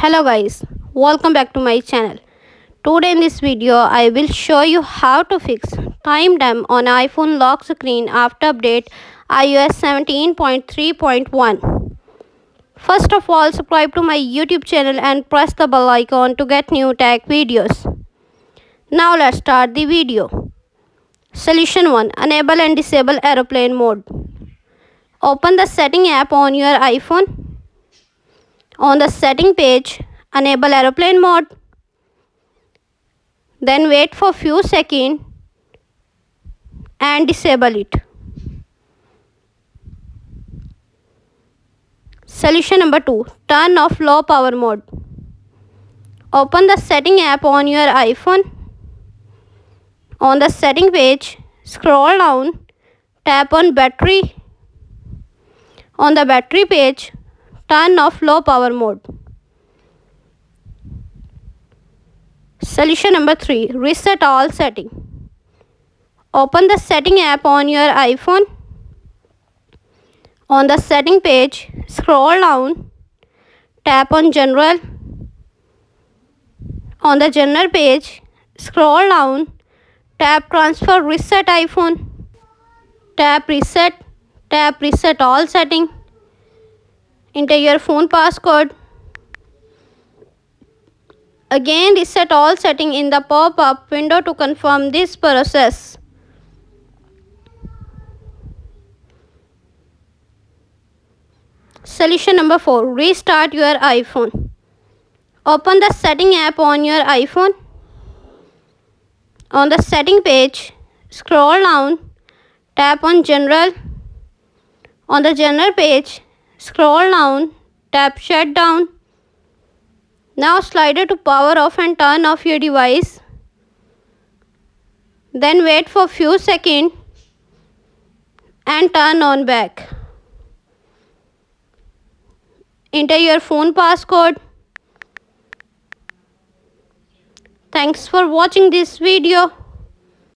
Hello guys, welcome back to my channel. Today in this video I will show you how to fix time damp on iPhone lock screen after update iOS 17.3.1. First of all, subscribe to my YouTube channel and press the bell icon to get new tech videos. Now let's start the video. Solution 1. Enable and disable aeroplane mode. Open the setting app on your iPhone. On the setting page, enable aeroplane mode. Then wait for few seconds and disable it. Solution number 2. Turn off low power mode. Open the setting app on your iPhone. On the setting page, scroll down, tap on battery. On the battery page, turn off low power mode. Solution number 3. Reset all settings. Open the setting app on your iPhone. On the setting page, scroll down, tap on general. On the general page, scroll down, tap transfer reset iPhone. Tap reset all settings. Enter your phone passcode. Again reset all settings in the pop-up window to confirm this process. Solution number 4. Restart your iPhone. Open the setting app on your iPhone. On the setting page, scroll down, tap on general. On the general page, scroll down, tap shutdown. Now slide to power off and turn off your device. Then wait for few seconds and turn on back. Enter your phone passcode. Thanks for watching this video.